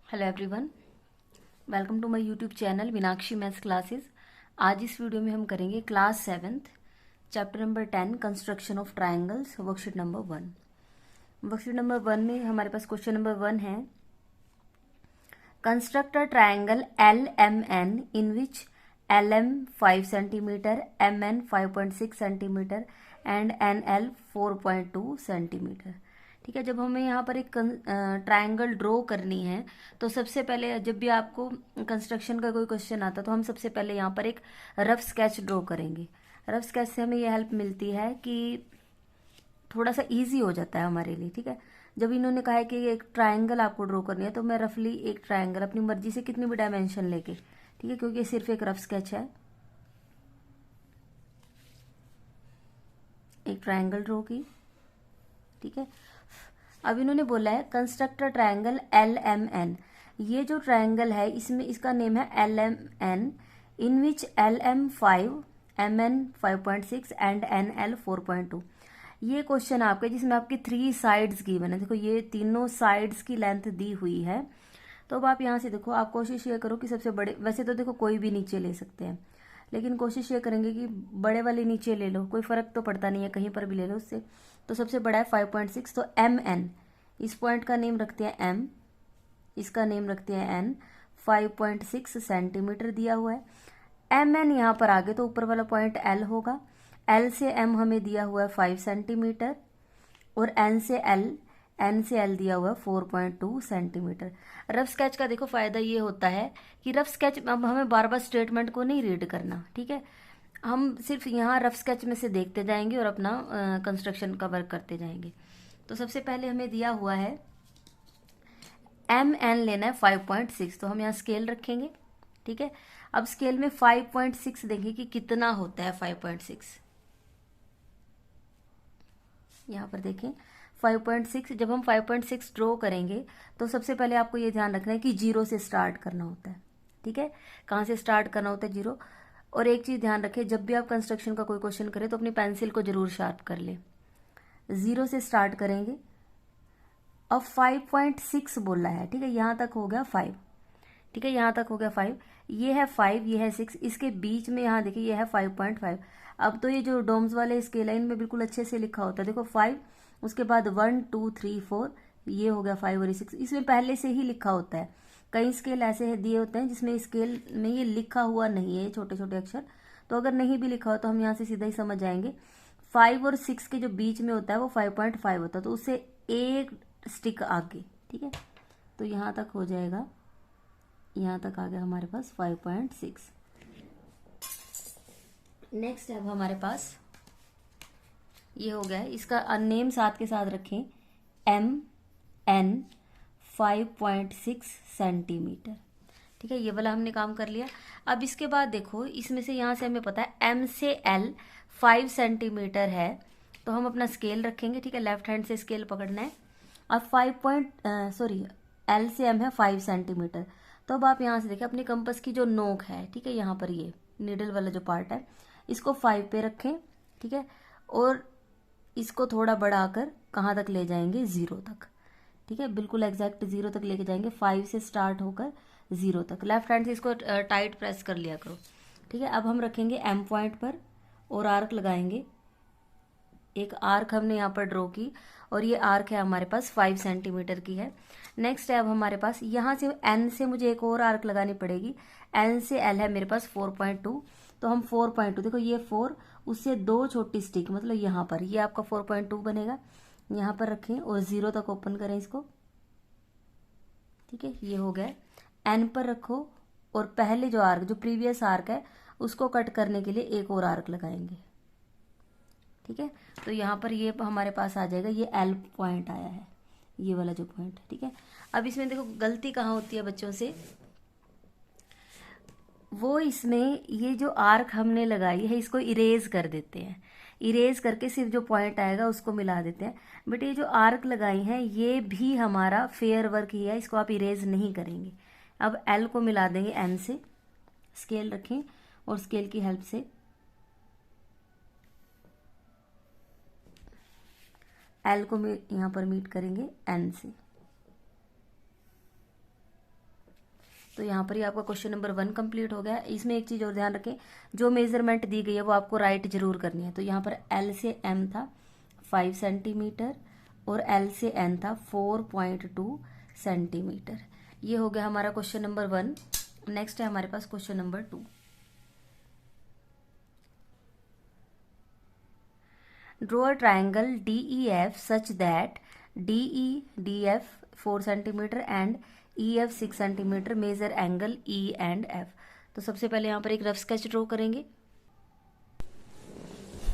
Hello everyone, welcome to my YouTube channel Meenakshi maths classes. आज इस वीडियो में हम करेंगे class 7th chapter number 10 construction of triangles worksheet number 1। Worksheet number 1 में हमारे पास क्वेश्चन नंबर 1 है, construct a triangle L M N in which L M 5 centimetre, M N 5.6 centimetre and N L 4.2 centimetre. ठीक है, जब हमें यहाँ पर एक ट्रायंगल ड्रॉ करनी है तो सबसे पहले जब भी आपको कंस्ट्रक्शन का कोई क्वेश्चन आता है तो हम सबसे पहले यहाँ पर एक रफ स्केच ड्रॉ करेंगे। रफ स्केच से हमें ये हेल्प मिलती है कि थोड़ा सा इजी हो जाता है हमारे लिए। ठीक है, जब इन्होंने कहा है कि एक ट्रायंगल आपको ड्रॉ करनी है तो मैं रफली एक ट्रायंगल अपनी मर्जी से कितनी भी डायमेंशन लेके, ठीक है, क्योंकि ये सिर्फ एक रफ स्केच है, एक ट्रायंगल ड्रॉ की। ठीक है, अब इन्होंने बोला है construct a triangle L M N. ये जो ट्रायंगल है इसमें इसका नेम है L M N, in which L M 5, M N 5.6 and N L 4.2। ये क्वेश्चन आपके जिसमें आपकी 3 साइड्स गिवन है। देखो ये तीनों साइड्स की लेंथ दी हुई है। तो अब आप यहाँ से देखो, आप कोशिश ये करो कि सबसे बड़े, वैसे तो देखो कोई भी नीचे ले सकते हैं, लेकिन कोशिश ये करेंगे कि बड़े वाले नीचे ले लो, कोई फर्क तो पड़ता नहीं है, कहीं पर भी ले लो उससे। तो सबसे बड़ा है 5.6, तो एम एन, इस पॉइंट का नेम रखते हैं एम, इसका नेम रखते हैं एन। 5.6 सेंटीमीटर दिया हुआ है। एम एन यहाँ पर आगे तो ऊपर वाला पॉइंट एल होगा। एल से एम हमें दिया हुआ है 5 सेंटीमीटर और एन से एल दिया हुआ है 4.2 सेंटीमीटर। रफ स्केच का देखो फायदा ये होता है कि रफ स्केच अब हमें बार बार स्टेटमेंट को नहीं रीड करना। ठीक है, हम सिर्फ यहाँ रफ स्केच में से देखते जाएंगे और अपना कंस्ट्रक्शन का वर्क करते जाएंगे। तो सबसे पहले हमें दिया हुआ है एम एन लेना है 5.6, तो हम यहाँ स्केल रखेंगे। ठीक है, अब स्केल में 5.6 देखें कि कितना होता है 5.6। यहाँ पर देखें 5.6, जब हम 5.6 ड्रॉ करेंगे तो सबसे पहले आपको ये ध्यान रखना है कि जीरो से स्टार्ट करना होता है। ठीक है, कहाँ से स्टार्ट करना होता है? जीरो। और एक चीज़ ध्यान रखें, जब भी आप कंस्ट्रक्शन का कोई क्वेश्चन करें तो अपनी पेंसिल को जरूर शार्प कर ले। जीरो से स्टार्ट करेंगे। अब 5.6 बोला है, ठीक है, यहाँ तक हो गया 5। ठीक है, यहाँ तक हो गया 5, ये है 5, ये है 6, इसके बीच में यहाँ देखिए ये है 5.5। अब तो ये जो डोम्स वाले स्केल है इनमें बिल्कुल अच्छे से लिखा होता है। देखो 5, उसके बाद 1 2 3 4, ये हो गया 5 और 6, इसमें पहले से ही लिखा होता है। कई स्केल ऐसे दिए होते हैं जिसमें स्केल में ये लिखा हुआ नहीं है, छोटे छोटे अक्षर। तो अगर नहीं भी लिखा हो तो हम यहाँ से सीधा ही समझ जाएंगे। 5 और 6 के जो बीच में होता है वो 5.5 होता है, तो उससे एक स्टिक आगे। ठीक है, तो यहाँ तक हो जाएगा, यहाँ तक आ गया हमारे पास 5.6। नेक्स्ट है अब हमारे पास ये हो गया है, इसका नेम साथ के साथ रखें, एम एन 5.6 सेंटीमीटर। ठीक है, ये वाला हमने काम कर लिया। अब इसके बाद देखो, इसमें से यहाँ से हमें पता है एम से एल 5 सेंटीमीटर है, तो हम अपना स्केल रखेंगे। ठीक है, लेफ्ट हैंड से स्केल पकड़ना है। अब एल से एम है 5 सेंटीमीटर। तो अब आप यहाँ से देखिए अपनी कंपस की जो नोक है, ठीक है, यहाँ पर ये नीडल वाला जो पार्ट है इसको 5 पे रखें। ठीक है, और इसको थोड़ा बढ़ाकर कहाँ तक ले जाएंगे? 0 तक। ठीक है, बिल्कुल एग्जैक्ट 0 तक लेके जाएंगे, 5 से स्टार्ट होकर 0 तक। लेफ्ट हैंड से इसको टाइट प्रेस कर लिया करो। ठीक है, अब हम रखेंगे एम पॉइंट पर और आर्क लगाएंगे। एक आर्क हमने यहाँ पर ड्रॉ की और ये आर्क है हमारे पास 5 सेंटीमीटर की है। नेक्स्ट है अब हमारे पास यहाँ से एन से मुझे एक और आर्क लगानी पड़ेगी। एन से एल है मेरे पास 4.2, तो हम 4.2, देखो ये 4, उससे 2 छोटी स्टिक, मतलब यहाँ पर ये आपका 4.2 बनेगा। यहाँ पर रखें और 0 तक ओपन करें इसको। ठीक है, ये हो गया। एन पर रखो और पहले जो आर्क, जो प्रीवियस आर्क है, उसको कट करने के लिए एक और आर्क लगाएंगे। ठीक है, तो यहाँ पर ये हमारे पास आ जाएगा, ये एल पॉइंट आया है, ये वाला जो पॉइंट है। ठीक है, अब इसमें देखो गलती कहाँ होती है बच्चों से, वो इसमें ये जो आर्क हमने लगाई है इसको इरेज कर देते हैं। इरेज करके सिर्फ जो पॉइंट आएगा उसको मिला देते हैं। बट ये जो आर्क लगाई हैं ये भी हमारा फेयर वर्क ही है, इसको आप इरेज नहीं करेंगे। अब एल को मिला देंगे एन से, स्केल रखें और स्केल की हेल्प से एल को यहाँ पर मीट करेंगे एन से। तो यहाँ पर ही आपका क्वेश्चन नंबर 1 कंप्लीट हो गया। इसमें एक चीज़ और ध्यान रखें, जो मेजरमेंट दी गई है वो आपको राइट जरूर करनी है। तो यहाँ पर L से M था 5 सेंटीमीटर और L से N था 4.2 सेंटीमीटर। ये हो गया हमारा क्वेश्चन नंबर 1। नेक्स्ट है हमारे पास question number 2। Draw a triangle DEF such that DEF 4 centimetre and EF 6 centimetre, measure angle E and F। तो सबसे पहले यहाँ पर एक रफ स्केच ड्रॉ करेंगे।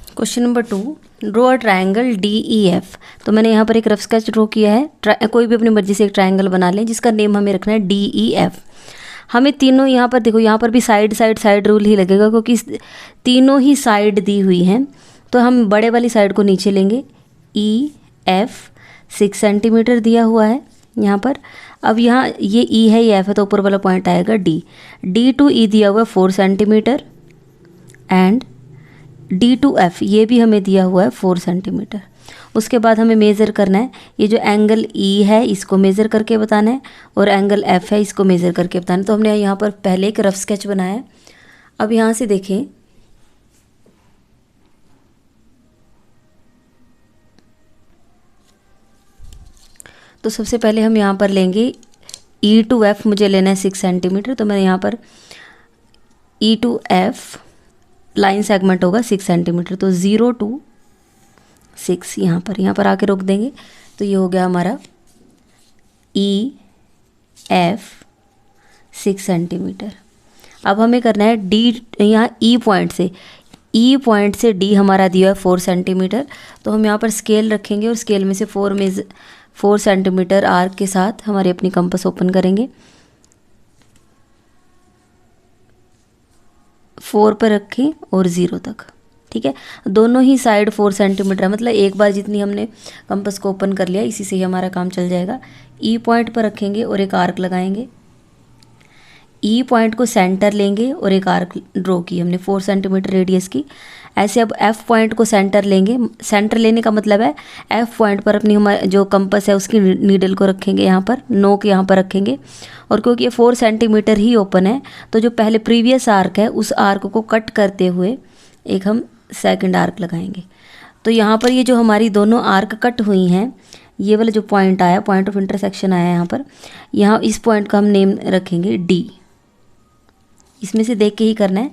Question number 2, draw a triangle DEF। तो मैंने यहाँ पर एक रफ स्केच ड्रॉ किया है। कोई भी अपनी मर्जी से एक ट्राइंगल बना लें जिसका नेम हमें रखना है DEF। हमें तीनों यहाँ पर देखो, यहाँ पर भी साइड रूल ही लगेगा क्योंकि तीनों ही साइड दी हुई हैं। तो हम बड़े वाली साइड को नीचे लेंगे। EF 6 सेंटीमीटर दिया हुआ है यहाँ पर। अब यहाँ ये E है, ये F है, तो ऊपर वाला पॉइंट आएगा D। D to E दिया हुआ है 4 centimetre and D to F ये भी हमें दिया हुआ है 4 सेंटीमीटर। उसके बाद हमें मेज़र करना है, ये जो एंगल E है इसको मेज़र करके बताना है और एंगल F है इसको मेज़र करके बताना है। तो हमने यहाँ पर पहले एक रफ स्केच बनाया है। अब यहाँ से देखें, तो सबसे पहले हम यहाँ पर लेंगे E to F, मुझे लेना है 6 सेंटीमीटर। तो मैं यहाँ पर E to F line segment होगा 6 सेंटीमीटर, तो 0 to 6 यहाँ पर आके रोक देंगे। तो ये हो गया हमारा EF 6 सेंटीमीटर। अब हमें करना है D, यहाँ E पॉइंट से D हमारा दिया है 4 सेंटीमीटर। तो हम यहाँ पर स्केल रखेंगे और स्केल में से 4 सेंटीमीटर आर्क के साथ हमारी अपनी कंपास ओपन करेंगे। 4 पर रखें और 0 तक, ठीक है। दोनों ही साइड 4 सेंटीमीटर, मतलब एक बार जितनी हमने कंपास को ओपन कर लिया इसी से ही हमारा काम चल जाएगा। E पॉइंट पर रखेंगे और एक आर्क लगाएंगे। E पॉइंट को सेंटर लेंगे और एक आर्क ड्रॉ की हमने 4 सेंटीमीटर रेडियस की। ऐसे अब F पॉइंट को सेंटर लेंगे। सेंटर लेने का मतलब है F पॉइंट पर अपनी हमारे जो कंपास है उसकी नीडल को रखेंगे, यहाँ पर नोक यहाँ पर रखेंगे। और क्योंकि ये 4 सेंटीमीटर ही ओपन है तो जो पहले प्रीवियस आर्क है उस आर्क को कट करते हुए एक हम सेकंड आर्क लगाएंगे। तो यहाँ पर ये जो हमारी दोनों आर्क कट हुई हैं, ये वाला जो पॉइंट आया, पॉइंट ऑफ इंटरसेक्शन आया यहाँ पर, यहाँ इस पॉइंट का हम नेम रखेंगे D। इसमें से देख के ही करना है।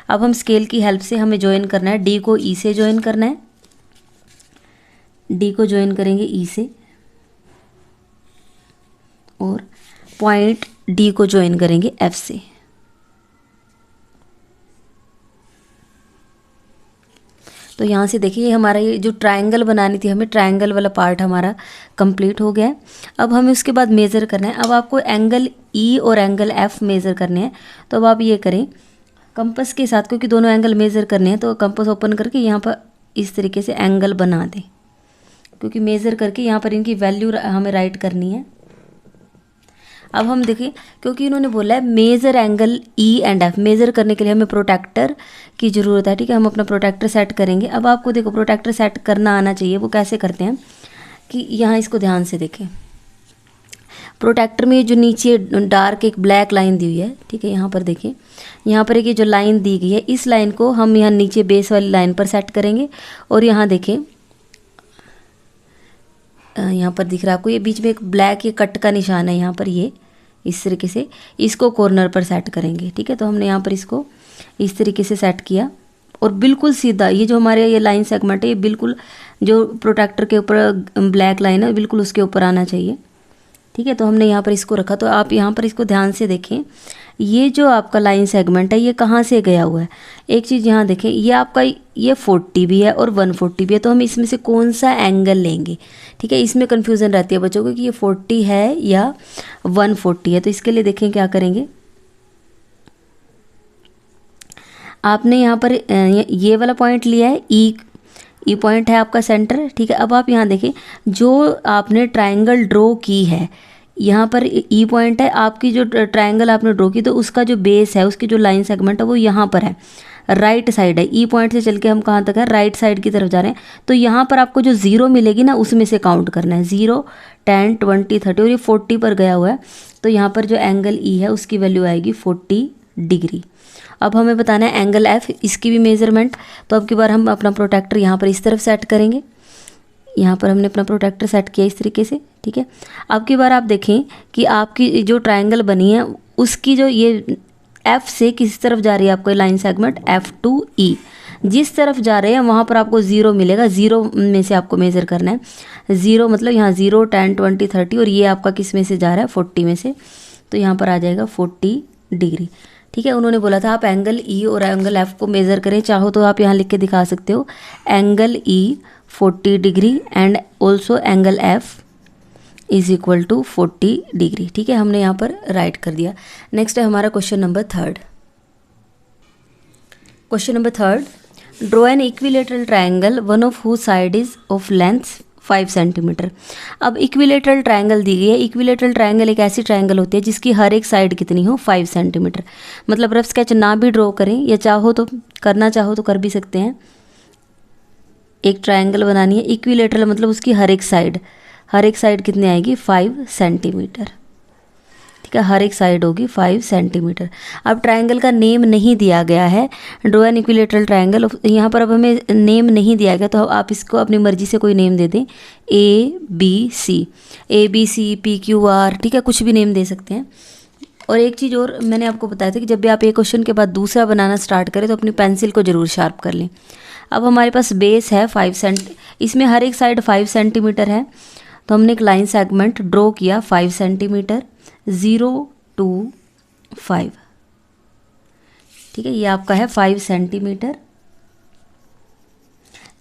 अब हम स्केल की हेल्प से हमें ज्वाइन करना है, D को E से ज्वाइन करना है। D को ज्वाइन करेंगे E से और पॉइंट D को ज्वाइन करेंगे F से। तो यहाँ से देखिए हमारा ये जो ट्रायंगल बनानी थी हमें, ट्रायंगल वाला पार्ट हमारा कंप्लीट हो गया है। अब हमें उसके बाद मेज़र करना है। अब आपको एंगल E और एंगल F मेज़र करने हैं। तो अब आप ये करें कंपास के साथ, क्योंकि दोनों एंगल मेज़र करने हैं तो कंपास ओपन करके यहाँ पर इस तरीके से एंगल बना दें, क्योंकि मेज़र करके यहाँ पर इनकी वैल्यू हमें राइट करनी है। अब हम देखें, क्योंकि इन्होंने बोला है measure angle E and F, measure करने के लिए हमें प्रोटेक्टर की ज़रूरत है, ठीक है। हम अपना प्रोटेक्टर सेट करेंगे। अब आपको देखो प्रोटेक्टर सेट करना आना चाहिए। वो कैसे करते हैं कि यहाँ इसको ध्यान से देखें। प्रोटेक्टर में जो नीचे डार्क एक ब्लैक लाइन दी हुई है, ठीक है, यहाँ पर देखें, यहाँ पर एक ये जो लाइन दी गई है इस लाइन को हम यहाँ नीचे बेस वाली लाइन पर सेट करेंगे। और यहाँ देखें, यहाँ पर दिख रहा है आपको, ये बीच में एक ब्लैक ये कट का निशान है, यहाँ पर ये इस तरीके से इसको कॉर्नर पर सेट करेंगे, ठीक है। तो हमने यहाँ पर इसको इस तरीके से सेट किया और बिल्कुल सीधा ये जो हमारे ये लाइन सेगमेंट है ये बिल्कुल जो प्रोटेक्टर के ऊपर ब्लैक लाइन है बिल्कुल उसके ऊपर आना चाहिए, ठीक है। तो हमने यहाँ पर इसको रखा। तो आप यहाँ पर इसको ध्यान से देखें, ये जो आपका लाइन सेगमेंट है ये कहाँ से गया हुआ है। एक चीज़ यहाँ देखें, ये आपका ये 40 भी है और 140 भी है। तो हम इसमें से कौन सा एंगल लेंगे, ठीक है। इसमें कन्फ्यूज़न रहती है बच्चों को कि ये 40 है या 140 है। तो इसके लिए देखें क्या करेंगे, आपने यहाँ पर ये वाला पॉइंट लिया है, ई पॉइंट है आपका सेंटर, ठीक है। अब आप यहाँ देखें, जो आपने ट्रायंगल ड्रॉ की है यहाँ पर ई पॉइंट है, आपकी जो ट्रायंगल आपने ड्रॉ की तो उसका जो बेस है, उसकी जो लाइन सेगमेंट है वो यहाँ पर है, राइट साइड है। ई पॉइंट से चल के हम कहाँ तक है, राइट साइड की तरफ जा रहे हैं। तो यहाँ पर आपको जो 0 मिलेगी ना उसमें से काउंट करना है, 0, 10, 20, 30 और ये 40 पर गया हुआ है। तो यहाँ पर जो एंगल ई है उसकी वैल्यू आएगी 40 डिग्री। अब हमें बताना है एंगल एफ, इसकी भी मेज़रमेंट। तो अब की बार हम अपना प्रोट्रैक्टर यहाँ पर इस तरफ सेट करेंगे। यहाँ पर हमने अपना प्रोट्रैक्टर सेट किया इस तरीके से, ठीक है। अब की बार आप देखें कि आपकी जो ट्रायंगल बनी है उसकी जो ये एफ से किस तरफ जा रही है आपको लाइन सेगमेंट F2E, जिस तरफ जा रहे हैं वहाँ पर आपको 0 मिलेगा। 0 में से आपको मेज़र करना है। 0 मतलब यहाँ 0, 10, 20, 30 और ये आपका किस में से जा रहा है 40 में से, तो यहाँ पर आ जाएगा 40 डिग्री, ठीक है। उन्होंने बोला था आप एंगल ई और एंगल एफ को मेज़र करें, चाहो तो आप यहाँ लिख के दिखा सकते हो angle E 40 degree and also angle F is equal to 40 degree, ठीक है। हमने यहाँ पर राइट कर दिया। नेक्स्ट है हमारा question number third. Question number third, draw an equilateral triangle one of who side is of length 5 centimetre. अब इक्विलेटरल ट्रायंगल दी गई है। इक्विलेटरल ट्रायंगल एक ऐसी ट्रायंगल होती है जिसकी हर एक साइड कितनी हो 5 सेंटीमीटर। मतलब रफ स्केच ना भी ड्रॉ करें या चाहो तो चाहो तो कर भी सकते हैं। एक ट्रायंगल बनानी है, इक्विलेटरल मतलब उसकी हर एक साइड कितनी आएगी 5 सेंटीमीटर, ठीक है। हर एक साइड होगी 5 सेंटीमीटर। अब ट्रायंगल का नेम नहीं दिया गया है, ड्रॉ एन इक्विलेटरल ट्रायंगल। यहाँ पर अब हमें नेम नहीं दिया गया तो आप इसको अपनी मर्जी से कोई नेम दे दें, ABC, PQR, ठीक है, कुछ भी नेम दे सकते हैं। और एक चीज़ और मैंने आपको बताया था कि जब भी आप एक क्वेश्चन के बाद दूसरा बनाना स्टार्ट करें तो अपनी पेंसिल को ज़रूर शार्प कर लें। अब हमारे पास बेस है 5 सेंटी, इसमें हर एक साइड 5 सेंटीमीटर है, तो हमने एक लाइन सेगमेंट ड्रॉ किया 5 सेंटीमीटर 0 to 5, ठीक है। ये आपका है 5 सेंटीमीटर।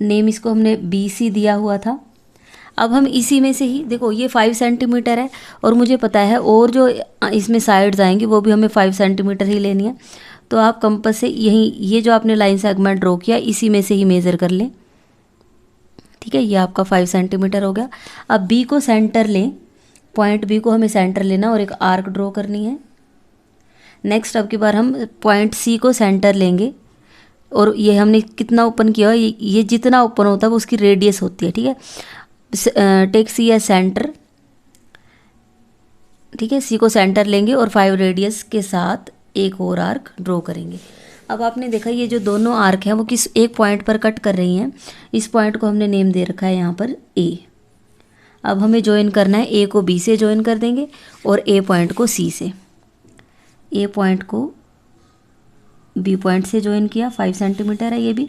नेम इसको हमने BC दिया हुआ था। अब हम इसी में से ही देखो ये 5 सेंटीमीटर है और मुझे पता है और जो इसमें साइड्स आएंगी वो भी हमें 5 सेंटीमीटर ही लेनी है। तो आप कंपास से यहीं ये जो आपने लाइन सेगमेंट ड्रॉ किया इसी में से ही मेज़र कर लें, ठीक है। ये आपका 5 सेंटीमीटर हो गया। अब B को सेंटर लें, पॉइंट B को हमें सेंटर लेना और एक आर्क ड्रॉ करनी है। नेक्स्ट अब की बार हम पॉइंट C को सेंटर लेंगे और ये हमने कितना ओपन किया, ये जितना ओपन होता है वो उसकी रेडियस होती है, ठीक है। टेक C एज सेंटर, ठीक है। C को सेंटर लेंगे और 5 रेडियस के साथ एक और आर्क ड्रॉ करेंगे। अब आपने देखा ये जो दोनों आर्क हैं वो किस एक पॉइंट पर कट कर रही हैं। इस पॉइंट को हमने नेम दे रखा है यहाँ पर A। अब हमें ज्वाइन करना है, A को B से ज्वाइन कर देंगे और A पॉइंट को C से। A पॉइंट को B पॉइंट से ज्वाइन किया, 5 सेंटीमीटर है ये भी,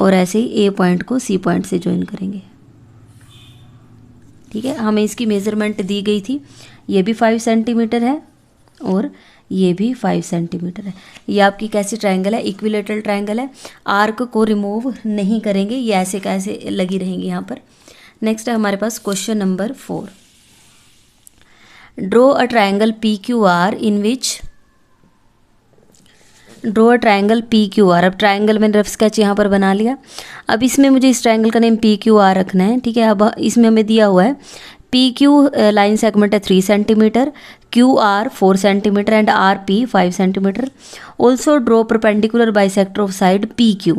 और ऐसे ही A पॉइंट को C पॉइंट से ज्वाइन करेंगे, ठीक है। हमें इसकी मेज़रमेंट दी गई थी, ये भी 5 सेंटीमीटर है और ये भी 5 सेंटीमीटर है। ये आपकी कैसी ट्रायंगल है, इक्विलेटरल ट्रायंगल है। आर्क को रिमूव नहीं करेंगे, ये ऐसे कैसे लगी रहेंगी यहाँ पर। नेक्स्ट है हमारे पास question number 4, draw a triangle PQR in which draw a triangle PQR। अब ट्रायंगल मैंने रफ स्केच यहाँ पर बना लिया। अब इसमें मुझे इस ट्रायंगल का नेम PQR रखना है, ठीक है। अब इसमें हमें दिया हुआ है PQ लाइन सेगमेंट है 3 centimetre, QR 4 centimetre and RP 5 centimetre. Also draw perpendicular bisector of side PQ।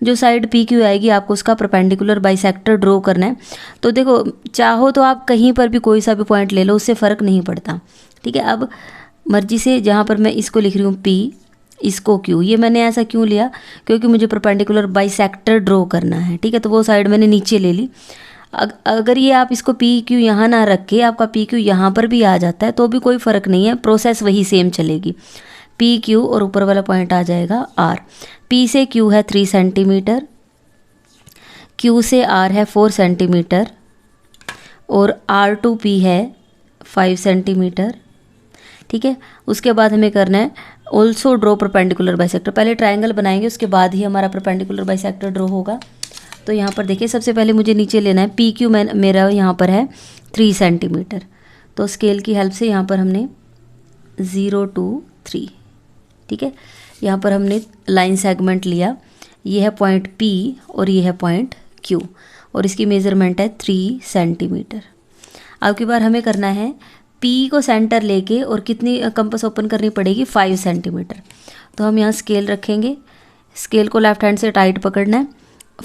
जो साइड PQ आएगी आपको उसका परपेंडिकुलर बाइसेक्टर ड्रॉ करना है। तो देखो चाहो तो आप कहीं पर भी कोई सा भी पॉइंट ले लो, उससे फ़र्क नहीं पड़ता, ठीक है। अब मर्जी से जहाँ पर मैं इसको लिख रही हूँ P, इसको Q, ये मैंने ऐसा क्यों लिया क्योंकि मुझे परपेंडिकुलर बाइसेक्टर ड्रॉ करना है, ठीक है। तो वो साइड मैंने नीचे ले ली। अगर ये आप इसको PQ यहाँ ना रख के आपका PQ यहाँ पर भी आ जाता है तो भी कोई फ़र्क नहीं है, प्रोसेस वही सेम चलेगी। PQ और ऊपर वाला पॉइंट आ जाएगा R। P से Q है 3 सेंटीमीटर, Q से R है 4 सेंटीमीटर और R to P है 5 सेंटीमीटर, ठीक है। उसके बाद हमें करना है ऑल्सो ड्रॉ परपेंडिकुलर बाइसेक्टर। पहले ट्रायंगल बनाएंगे उसके बाद ही हमारा परपेंडिकुलर बाइसेक्टर ड्रॉ होगा। तो यहाँ पर देखिए सबसे पहले मुझे नीचे लेना है PQ, मेरा यहाँ पर है 3 सेंटीमीटर। तो स्केल की हेल्प से यहाँ पर हमने 0 to 3, ठीक है। यहाँ पर हमने लाइन सेगमेंट लिया, ये है पॉइंट P और ये है पॉइंट Q और इसकी मेज़रमेंट है 3 सेंटीमीटर। अब की बार हमें करना है P को सेंटर लेके और कितनी कंपास ओपन करनी पड़ेगी 5 सेंटीमीटर। तो हम यहाँ स्केल रखेंगे, स्केल को लेफ्ट हैंड से टाइट पकड़ना है,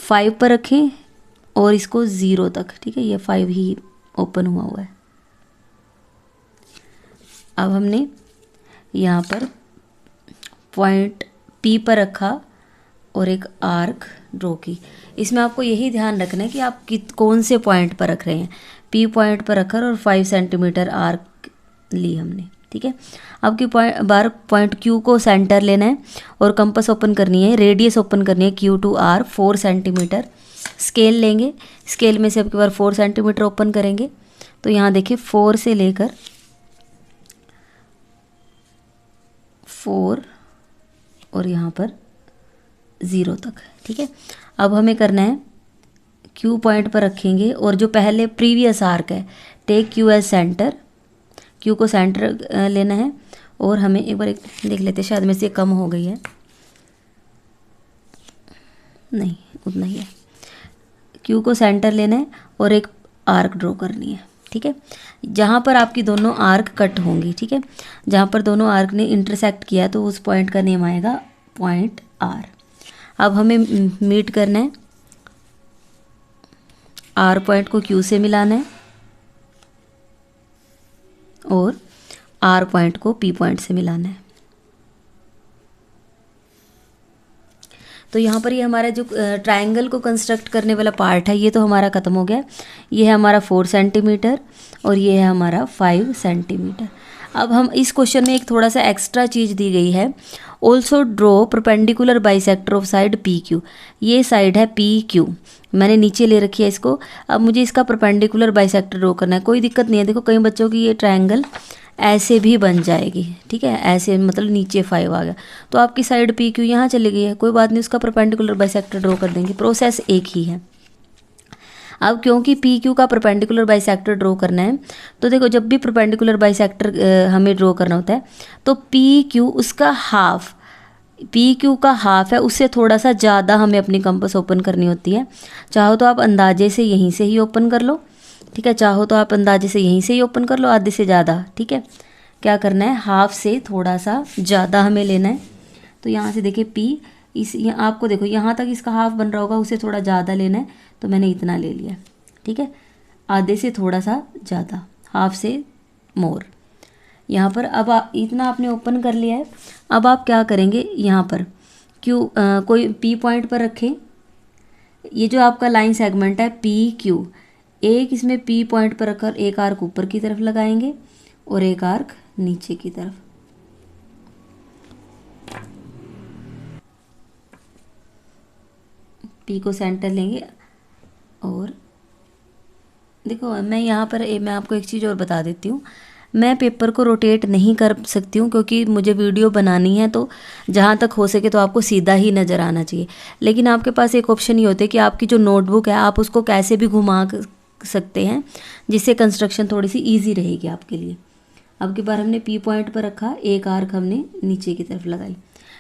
5 पर रखें और इसको 0 तक, ठीक है। ये 5 ही ओपन हुआ है। अब हमने यहाँ पर पॉइंट P पर रखा और एक आर्क ड्रॉ की। इसमें आपको यही ध्यान रखना है कि आप कौन से पॉइंट पर रख रहे हैं। P पॉइंट पर रखकर और 5 सेंटीमीटर आर्क ली हमने, ठीक है। अब की पॉइंट Q को सेंटर लेना है और कंपास ओपन करनी है, रेडियस ओपन करनी है Q to R 4 centimetre. Scale लेंगे, स्केल में से अब की बार 4 सेंटीमीटर ओपन करेंगे तो यहाँ देखिए 4 से लेकर 4 और यहाँ पर 0 तक, ठीक है। अब हमें करना है Q पॉइंट पर रखेंगे और जो पहले प्रीवियस आर्क है take Q as centre, Q को सेंटर लेना है और हमें एक बार देख लेते हैं, शायद में से कम हो गई है, नहीं उतना ही है। Q को सेंटर लेना है और एक आर्क ड्रॉ करनी है, ठीक है। जहाँ पर आपकी दोनों आर्क कट होंगी, ठीक है, जहाँ पर दोनों आर्क ने इंटरसेक्ट किया तो उस पॉइंट का नेम आएगा पॉइंट R। अब हमें मीट करना है, R पॉइंट को Q से मिलाना है और R पॉइंट को P पॉइंट से मिलाना है। तो यहाँ पर ये हमारा जो ट्रायंगल को कंस्ट्रक्ट करने वाला पार्ट है ये तो हमारा ख़त्म हो गया। ये है हमारा 4 सेंटीमीटर और ये है हमारा 5 सेंटीमीटर। अब हम इस क्वेश्चन में एक थोड़ा सा एक्स्ट्रा चीज़ दी गई है, also draw perpendicular bisector of side PQ। ये साइड है PQ, मैंने नीचे ले रखी है इसको। अब मुझे इसका परपेंडिकुलर बाइसेक्टर ड्रॉ करना है, कोई दिक्कत नहीं है। देखो कई बच्चों की ये ट्रायंगल ऐसे भी बन जाएगी, ठीक है, ऐसे मतलब नीचे 5 आ गया तो आपकी साइड PQ यहाँ चली गई है, कोई बात नहीं, उसका परपेंडिकुलर बाइसेक्टर ड्रॉ कर देंगे, प्रोसेस एक ही है। अब क्योंकि PQ का परपेंडिकुलर बाइसेक्टर ड्रॉ करना है तो देखो जब भी परपेंडिकुलर बाइसेक्टर हमें ड्रॉ करना होता है तो PQ उसका हाफ, PQ का हाफ है, उससे थोड़ा सा ज़्यादा हमें अपनी कंपास ओपन करनी होती है। चाहो तो आप अंदाजे से यहीं से ही ओपन कर लो, ठीक है, चाहो तो आप अंदाजे से यहीं से ही ओपन कर लो, आधे से ज़्यादा, ठीक है। क्या करना है, हाफ से थोड़ा सा ज़्यादा हमें लेना है। तो यहाँ से देखिए P आपको देखो यहाँ तक इसका हाफ बन रहा होगा, उसे थोड़ा ज़्यादा लेना है तो मैंने इतना ले लिया, ठीक है, आधे से थोड़ा सा ज़्यादा, हाफ से मोर। यहाँ पर अब इतना आपने ओपन कर लिया है। अब आप क्या करेंगे, यहाँ पर कोई P पॉइंट पर रखें, ये जो आपका लाइन सेगमेंट है PQ, एक इसमें P पॉइंट पर रखकर एक आर्क ऊपर की तरफ लगाएंगे और एक आर्क नीचे की तरफ। P को सेंटर लेंगे और देखो मैं यहाँ पर मैं आपको एक चीज़ और बता देती हूँ, मैं पेपर को रोटेट नहीं कर सकती हूँ क्योंकि मुझे वीडियो बनानी है, तो जहाँ तक हो सके तो आपको सीधा ही नज़र आना चाहिए। लेकिन आपके पास एक ऑप्शन ये होता है कि आपकी जो नोटबुक है आप उसको कैसे भी घुमा सकते हैं जिससे कंस्ट्रक्शन थोड़ी सी ईजी रहेगी आपके लिए। अब की बार हमने P पॉइंट पर रखा, एक आर्क हमने नीचे की तरफ लगाई।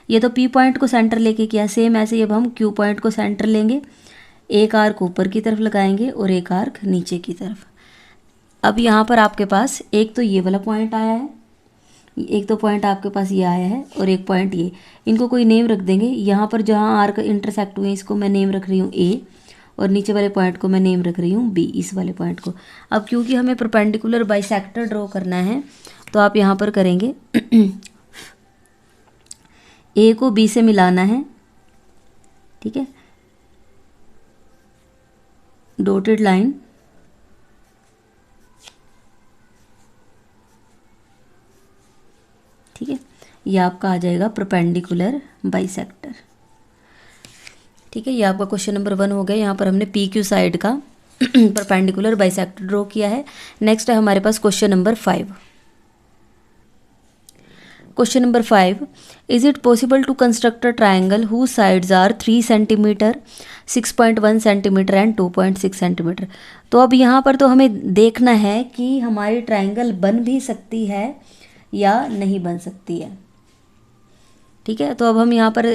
ये तो P पॉइंट को सेंटर लेके किया, सेम ऐसे ही अब हम Q पॉइंट को सेंटर लेंगे, एक आर्क ऊपर की तरफ लगाएंगे और एक आर्क नीचे की तरफ। अब यहाँ पर आपके पास एक तो ये वाला पॉइंट आया है, एक तो पॉइंट आपके पास ये आया है और एक पॉइंट ये, इनको कोई नेम रख देंगे। यहाँ पर जहाँ आर्क इंटरसेक्ट हुए इसको मैं नेम रख रही हूँ A और नीचे वाले पॉइंट को मैं नेम रख रही हूँ B, इस वाले पॉइंट को। अब क्योंकि हमें परपेंडिकुलर बाइसेक्टर ड्रॉ करना है तो आप यहाँ पर करेंगे A को B से मिलाना है, ठीक है, डॉटेड लाइन, ठीक है, ये आपका आ जाएगा परपेंडिकुलर बाइसेक्टर, ठीक है। ये आपका क्वेश्चन नंबर 1 हो गया। यहाँ पर हमने PQ साइड का परपेंडिकुलर बाइसेक्टर ड्रॉ किया है। नेक्स्ट है हमारे पास question number 5। Question number 5, is it possible to construct a triangle whose sides are 3 centimetre, 6.1 centimetre and 2.6 centimetre. तो अब यहाँ पर तो हमें देखना है कि हमारी ट्राइंगल बन भी सकती है या नहीं बन सकती है, ठीक है। तो अब हम यहाँ पर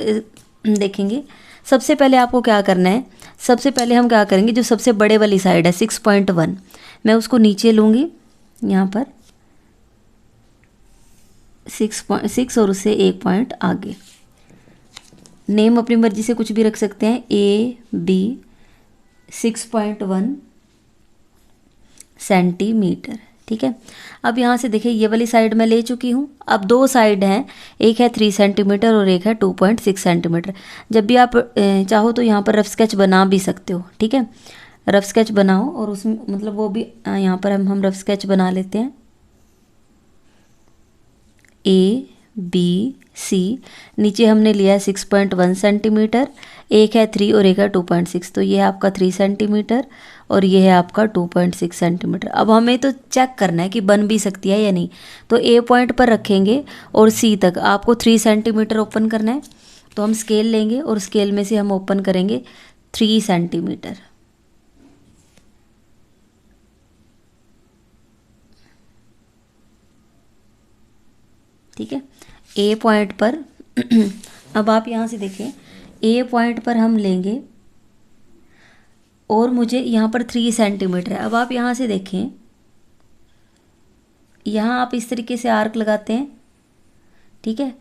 देखेंगे, सबसे पहले आपको क्या करना है, सबसे पहले हम क्या करेंगे, जो सबसे बड़े वाली साइड है 6.1, मैं उसको नीचे लूँगी, यहाँ पर 6 और उससे 1 पॉइंट आगे। नेम अपनी मर्जी से कुछ भी रख सकते हैं, AB 6.1 सेंटीमीटर, ठीक है। अब यहाँ से देखिए ये वाली साइड मैं ले चुकी हूँ। अब दो साइड हैं, एक है 3 सेंटीमीटर और एक है 2.6 सेंटीमीटर। जब भी आप चाहो तो यहाँ पर रफ स्केच बना भी सकते हो, ठीक है। रफ स्केच बनाओ और उसमें मतलब वो भी यहाँ पर हम रफ स्केच बना लेते हैं। ABC, नीचे हमने लिया है 6.1 सेंटीमीटर, एक है 3 और एक है 2.6, तो ये है आपका 3 सेंटीमीटर और ये है आपका 2.6 सेंटीमीटर। अब हमें तो चेक करना है कि बन भी सकती है या नहीं, तो A पॉइंट पर रखेंगे और C तक आपको 3 सेंटीमीटर ओपन करना है। तो हम स्केल लेंगे और स्केल में से हम ओपन करेंगे 3 सेंटीमीटर। ठीक है, A पॉइंट पर अब आप यहाँ से देखें, A पॉइंट पर हम लेंगे और मुझे यहाँ पर 3 सेंटीमीटर है। अब आप यहाँ से देखें, यहाँ आप इस तरीके से आर्क लगाते हैं, ठीक है।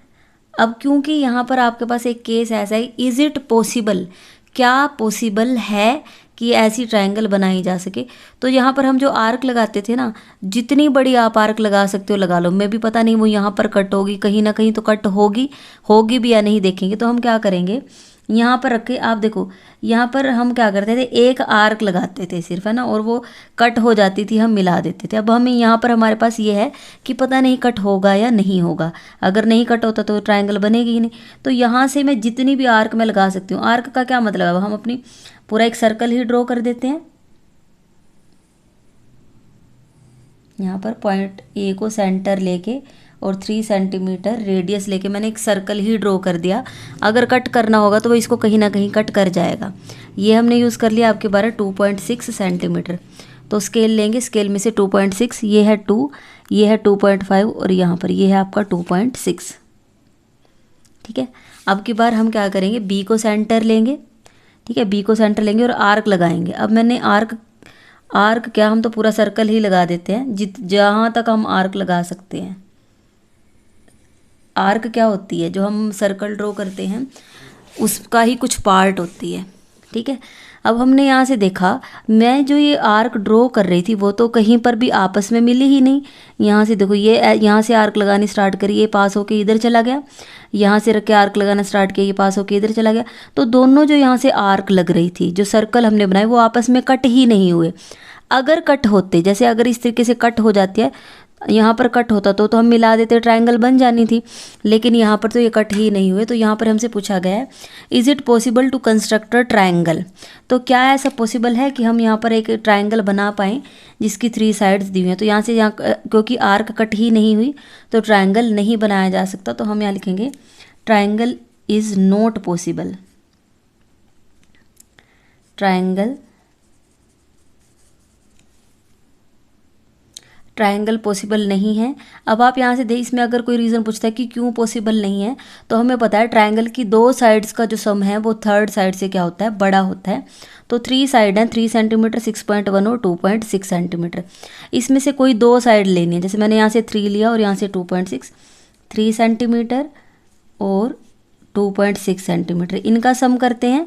अब क्योंकि यहाँ पर आपके पास एक केस ऐसा है, इज़ इट पॉसिबल, क्या पॉसिबल है कि ऐसी ट्रायंगल बनाई जा सके, तो यहाँ पर हम जो आर्क लगाते थे ना, जितनी बड़ी आप आर्क लगा सकते हो लगा लो। मैं भी पता नहीं वो यहाँ पर कट होगी, कहीं ना कहीं तो कट होगी भी या नहीं देखेंगे। तो हम क्या करेंगे, यहाँ पर रख के आप देखो, यहाँ पर हम क्या करते थे, एक आर्क लगाते थे सिर्फ, है ना, और वो कट हो जाती थी, हम मिला देते थे। अब हमें यहाँ पर हमारे पास ये है कि पता नहीं कट होगा या नहीं होगा। अगर नहीं कट होता तो ट्रायंगल बनेगी ही नहीं। तो यहाँ से मैं जितनी भी आर्क मैं लगा सकती हूँ, आर्क का क्या मतलब है, हम अपनी पूरा एक सर्कल ही ड्रॉ कर देते हैं। यहाँ पर पॉइंट A को सेंटर लेके और 3 सेंटीमीटर रेडियस लेके मैंने एक सर्कल ही ड्रॉ कर दिया। अगर कट करना होगा तो वो इसको कहीं ना कहीं कट कर जाएगा। ये हमने यूज़ कर लिया आपके 2.6 सेंटीमीटर। तो स्केल लेंगे, स्केल में से 2.6, ये है 2, ये है 2.5 और यहाँ पर ये है आपका 2.6। ठीक है, अब की बार हम क्या करेंगे, B को सेंटर लेंगे, ठीक है, B को सेंटर लेंगे और आर्क लगाएंगे। अब मैंने आर्क क्या, हम तो पूरा सर्कल ही लगा देते हैं जहाँ तक हम आर्क लगा सकते हैं। आर्क क्या होती है, जो हम सर्कल ड्रॉ करते हैं उसका ही कुछ पार्ट होती है, ठीक है। अब हमने यहाँ से देखा, मैं जो ये आर्क ड्रॉ कर रही थी वो तो कहीं पर भी आपस में मिली ही नहीं। यहाँ से देखो, ये यहाँ से आर्क लगानी स्टार्ट करी, ये पास होके इधर चला गया, यहाँ से रख के आर्क लगाना स्टार्ट किया, ये पास होके इधर चला गया। तो दोनों जो यहाँ से आर्क लग रही थी, जो सर्कल हमने बनाए, वो आपस में कट ही नहीं हुए। अगर कट होते, जैसे अगर इस तरीके से कट हो जाती है, यहाँ पर कट होता तो हम मिला देते, ट्रायंगल बन जानी थी। लेकिन यहाँ पर तो ये कट ही नहीं हुए। तो यहाँ पर हमसे पूछा गया है, is it possible to construct a triangle. तो क्या ऐसा पॉसिबल है कि हम यहाँ पर एक ट्रायंगल बना पाएँ जिसकी 3 साइड्स दी हुई हैं। तो यहाँ से यहाँ क्योंकि आर्क कट ही नहीं हुई तो ट्रायंगल नहीं बनाया जा सकता। तो हम यहाँ लिखेंगे triangle is not possible. Triangle possible नहीं है। अब आप यहाँ से देख, इसमें अगर कोई रीज़न पूछता है कि क्यों पॉसिबल नहीं है, तो हमें पता है ट्रायंगल की 2 साइड्स का जो सम है वो थर्ड साइड से क्या होता है, बड़ा होता है। तो 3 साइड हैं, 3 सेंटीमीटर, 6.1 और 2.6 सेंटीमीटर। इसमें से कोई 2 साइड लेनी है। जैसे मैंने यहाँ से 3 लिया और यहाँ से 2.6, 3 सेंटीमीटर और 2.6 सेंटीमीटर, इनका सम करते हैं।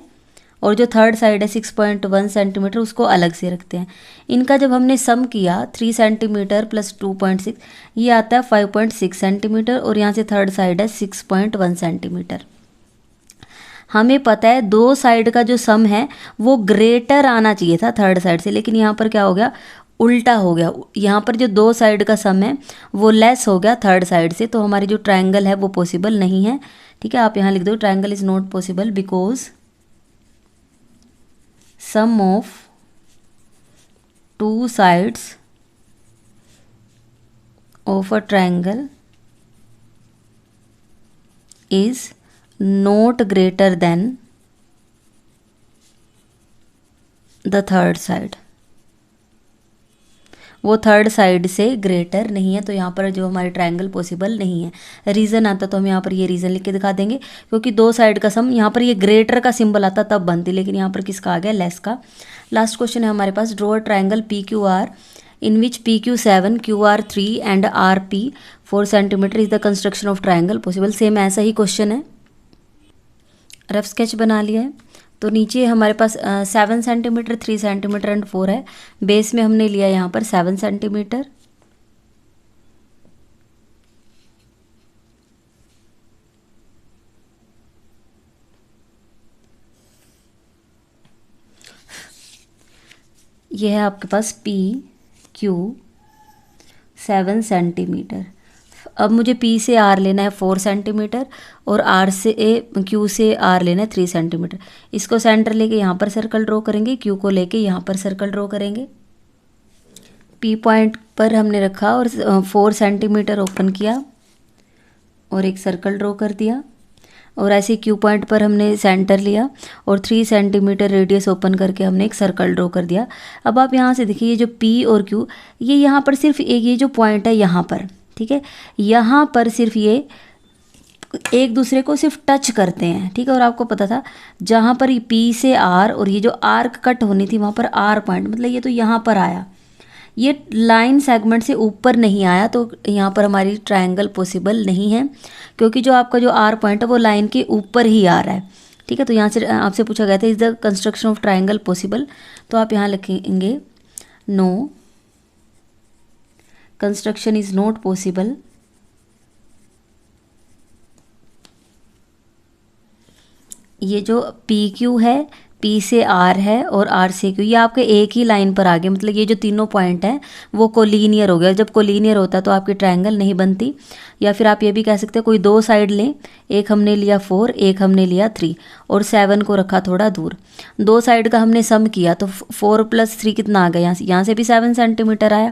और जो थर्ड साइड है 6.1 सेंटीमीटर, उसको अलग से रखते हैं। इनका जब हमने सम किया 3 सेंटीमीटर प्लस 2.6, ये आता है 5.6 सेंटीमीटर और यहाँ से थर्ड साइड है 6.1 सेंटीमीटर। हमें पता है 2 साइड का जो सम है वो ग्रेटर आना चाहिए था थर्ड साइड से, लेकिन यहाँ पर क्या हो गया, उल्टा हो गया। यहाँ पर जो 2 साइड का सम है वो लेस हो गया थर्ड साइड से। तो हमारी जो ट्रायंगल है वो पॉसिबल नहीं है। ठीक है, आप यहाँ लिख दो triangle is not possible because sum of 2 sides of a triangle is not greater than the third side। वो थर्ड साइड से ग्रेटर नहीं है। तो यहाँ पर जो हमारे ट्रायंगल पॉसिबल नहीं है। रीज़न आता तो हम यहाँ पर ये रीज़न लिख के दिखा देंगे, क्योंकि 2 साइड का सम, यहाँ पर ये ग्रेटर का सिंबल आता तब बनती, लेकिन यहाँ पर किसका आ गया, लेस का। लास्ट क्वेश्चन है हमारे पास, draw a triangle PQR in which PQ 7, QR 3 and RP 4 centimetre is the construction of triangle possible. Same ऐसा ही क्वेश्चन है। रफ स्केच बना लिया है। तो नीचे हमारे पास 7 सेंटीमीटर, 3 सेंटीमीटर एंड 4 है। बेस में हमने लिया यहाँ पर 7 सेंटीमीटर, ये है आपके पास पी क्यू 7 सेंटीमीटर। अब मुझे पी से आर लेना है 4 सेंटीमीटर और आर से क्यू से आर लेना है 3 सेंटीमीटर। इसको सेंटर लेके यहाँ पर सर्कल ड्रॉ करेंगे, क्यू को लेके यहाँ पर सर्कल ड्रॉ करेंगे। पी पॉइंट पर हमने रखा और 4 सेंटीमीटर ओपन किया और एक सर्कल ड्रॉ कर दिया, और ऐसे क्यू पॉइंट पर हमने सेंटर लिया और 3 सेंटीमीटर रेडियस ओपन करके हमने एक सर्कल ड्रॉ कर दिया। अब आप यहाँ से देखिए, ये जो पी और क्यू, ये यहाँ पर सिर्फ एक ये जो पॉइंट है यहाँ पर, ठीक है, यहाँ पर सिर्फ ये एक दूसरे को सिर्फ टच करते हैं, ठीक है। और आपको पता था जहाँ पर ये पी से आर और ये जो आर्क कट होनी थी वहाँ पर आर पॉइंट, मतलब ये तो यहाँ पर आया, ये लाइन सेगमेंट से ऊपर नहीं आया, तो यहाँ पर हमारी ट्रायंगल पॉसिबल नहीं है, क्योंकि जो आपका जो आर पॉइंट है वो लाइन के ऊपर ही आ रहा है, ठीक है। तो यहाँ से आपसे पूछा गया था is the construction of triangle possible, तो आप यहाँ लिखेंगे no, construction is not possible. ये जो पी क्यू है, पी से आर है और आर से क्यू, ये आपके एक ही लाइन पर आ गए, मतलब ये जो तीनों पॉइंट हैं वो कोलिनियर हो गया। जब कोलिनियर होता है तो आपकी ट्रायंगल नहीं बनती। या फिर आप ये भी कह सकते हैं कोई दो साइड लें, एक हमने लिया 4, एक हमने लिया 3 और 7 को रखा थोड़ा दूर, दो साइड का हमने सम किया तो 4 + 3 कितना आ गया, यहाँ से भी 7 सेंटीमीटर आया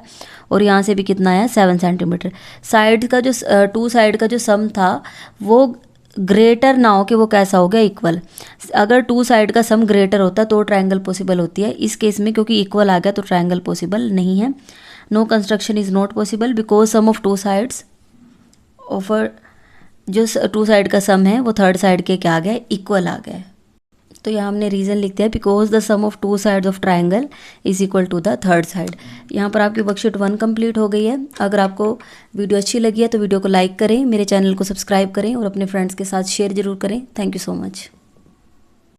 और यहाँ से भी कितना आया 7 सेंटीमीटर। साइड का जो 2 साइड का जो सम था वो ग्रेटर ना हो कि वो कैसा हो गया, इक्वल। अगर 2 साइड का सम ग्रेटर होता तो ट्रायंगल पॉसिबल होती है। इस केस में क्योंकि इक्वल आ गया तो ट्रायंगल पॉसिबल नहीं है। No construction is not possible because sum of 2 sides of जो 2 साइड का सम है वो 3rd साइड के क्या आ गया, इक्वल आ गया। तो यहाँ हमने रीज़न लिख दिया because the sum of 2 sides of triangle is equal to the 3rd side. यहाँ पर आपकी वर्कशीट 1 कंप्लीट हो गई है। अगर आपको वीडियो अच्छी लगी है तो वीडियो को लाइक करें, मेरे चैनल को सब्सक्राइब करें और अपने फ्रेंड्स के साथ शेयर जरूर करें। Thank you so much.